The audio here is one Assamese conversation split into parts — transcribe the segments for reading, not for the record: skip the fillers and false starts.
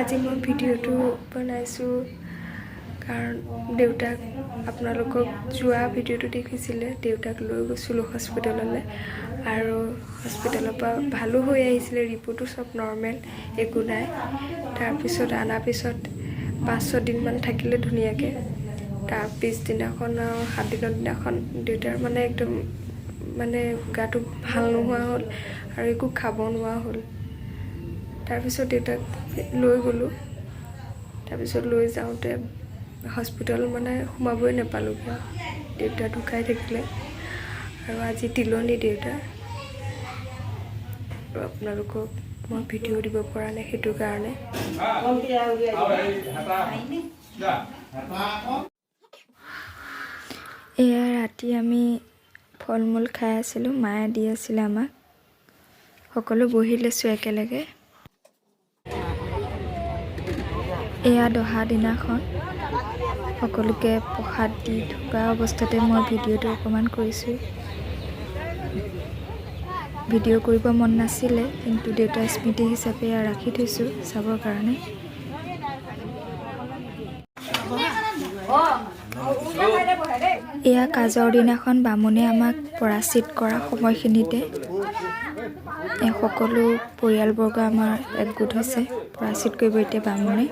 আজি মই ভিডিঅ'টো বনাইছোঁ কাৰণ দেউতাক আপোনালোকক যোৱা ভিডিঅ'টো দেখিছিলে দেউতাক লৈ গৈছিলোঁ হস্পিটেললৈ আৰু হস্পিটেলৰ পৰা ভালো হৈ আহিছিলে ৰিপৰ্টো চব নৰ্মেল একো নাই তাৰপিছত অনাৰ পিছত 5-6 দিনমান থাকিলে ধুনীয়াকৈ তাৰ পিছদিনাখন আৰু 7 দিনৰ দিনাখন দেউতাৰ মানে একদম মানে গাটো ভাল নোহোৱা হ'ল আৰু একো খাব নোৱাৰা হ'ল তাৰপিছত দেউতাক লৈ গ'লোঁ তাৰপিছত লৈ যাওঁতে হস্পিটেল মানে সোমাবই নাপালোঁগৈ দেউতা ঢুকাই থাকিলে আৰু আজি তিলনি দেউতাৰ আৰু আপোনালোকক মই ভিডিঅ' দিব পৰা নাই সেইটো কাৰণে এয়া ৰাতি আমি ফল মূল খাই আছিলোঁ মায়ে দি আছিলে আমাক সকলো বহি লৈছোঁ একেলগে এয়া দহা দিনাখন সকলোকে প্ৰসাদ দি থকা অৱস্থাতে মই ভিডিঅ'টো অকণমান কৰিছোঁ ভিডিঅ' কৰিব মন নাছিলে কিন্তু দেউতাৰ স্মৃতি হিচাপে ৰাখি থৈছোঁ চাবৰ কাৰণে এয়া কাজৰ দিনাখন বামুণে আমাক পৰাচিত কৰা সময়খিনিতে সকলো পৰিয়ালবৰ্গ আমাৰ একগোট হৈছে পৰাচিত কৰিব এতিয়া বামুণে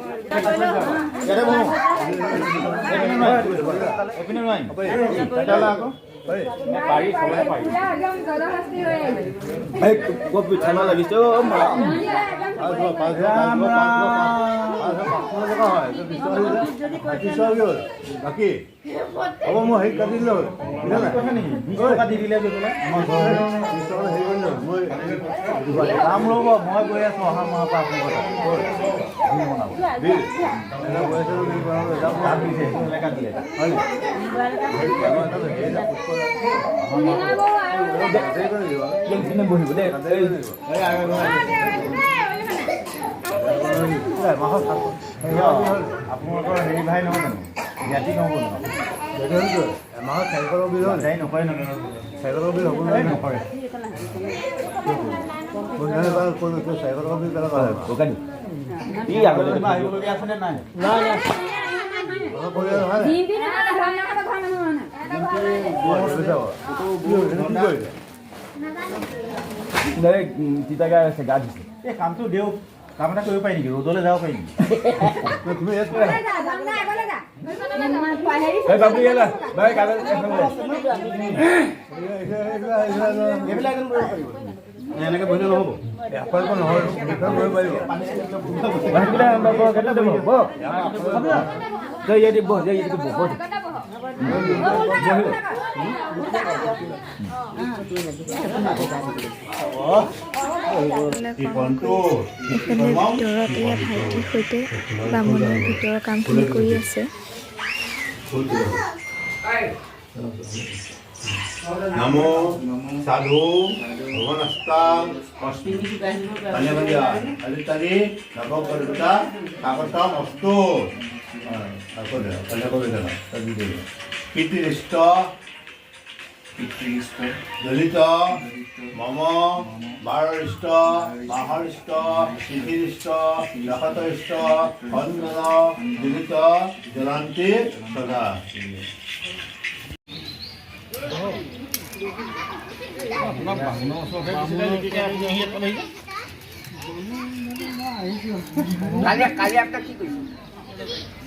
বাকী হ'ব মই হেৰি কাটি দিলোঁ কাম ৰ'ব মই গৈ আছোঁ অহা মাহৰ পৰা বহিব দেই আপোনালোকৰ হেৰি ভাই নহয় জানো জ্ঞাতি নহ'ব নহয় এমাহত চাইকেলৰ বিল যাই নকৰে চাইকেলৰ বিল হ'ব নোৱাৰে নকৰে চাইকেলৰ বিল কেনেকুৱা হয় দোকানী ই আগতে আহিবলগীয়া আছেনে নাই তিতাগা আছে গা দিছে এই কামটো দিয়ক কাম এটা কৰিব পাৰি নেকি ৰ'দলৈ যাব পাৰি নেকি তুমি এনেকৈ বহিলে নহ'ব আপোনালোকৰ নহয় কৰিব পাৰিব ভাইটিৰ সৈতে বামুণে ভিতৰৰ কামখিনি কৰি আছে নমো সাধু ভগৱানস্তাং আজি নৱকল্পিতা কাকতম অস্তু কীৰ্তিৰিষ্ট দলিত মম বাৰৰিষ্ট মাহৰিষ্ট তিথিৰিষ্ট নক্ষত্ৰৰিষ্ট খণ্ডন দলিত জলান্তি সদা কালি আপোনাক কি কৰিছে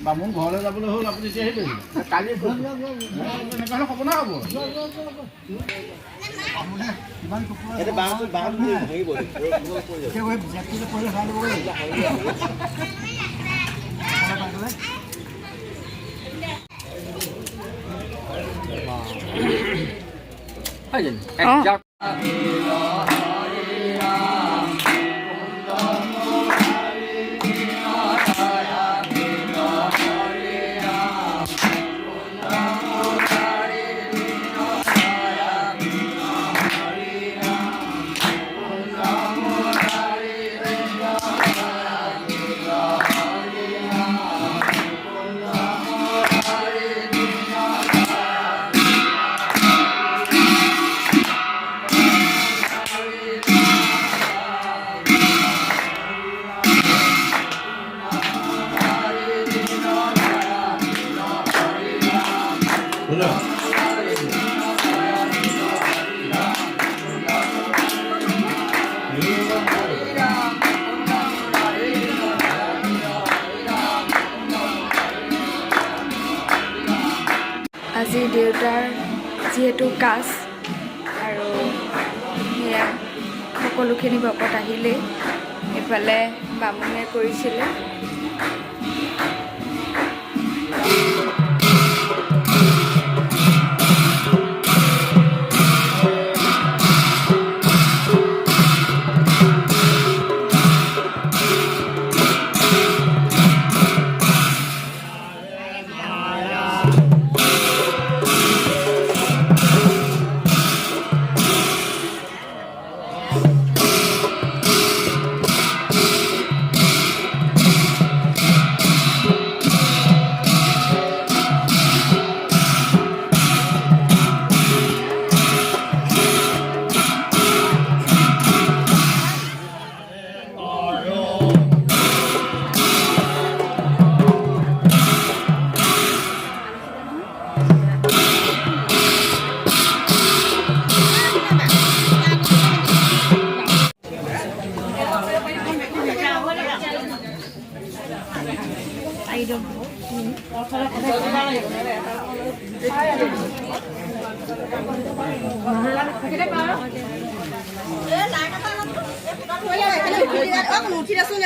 বামুণ ঘৰলৈ যাবলৈ হ'ল আপুনি এতিয়া আহিলে কালি এনেকুৱা হ'লে সপোনা হ'ব আজি দেউতাৰ যিহেতু কাজ আৰু সেয়া সকলোখিনি ভকত আহিলেই এইফালে বামুণে কৰিছিলে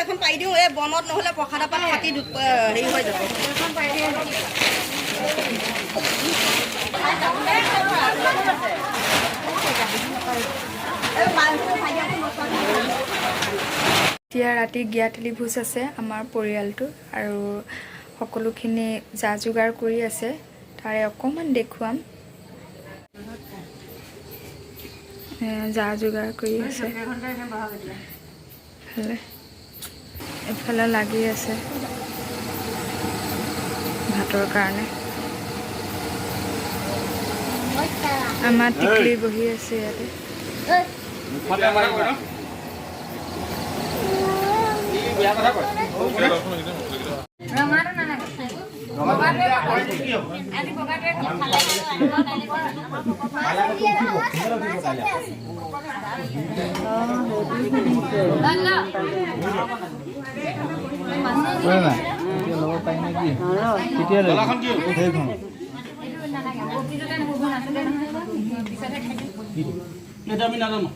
এখন পাই দিওঁ এই বনত নহ'লে প্ৰসাদ পাত থাকি হেৰি হৈ যাব এতিয়া ৰাতি জ্ঞাতিলি ভোজ আছে আমাৰ পৰিয়ালটো আৰু সকলোখিনি যা যোগাৰ কৰি আছে তাৰে অকণমান দেখুৱাম যা যোগাৰ কৰি আছে এফালে লাগি আছে ভাতৰ কাৰণে আমাৰ টিকলি বহি আছে ইয়াতে আমি নাজানো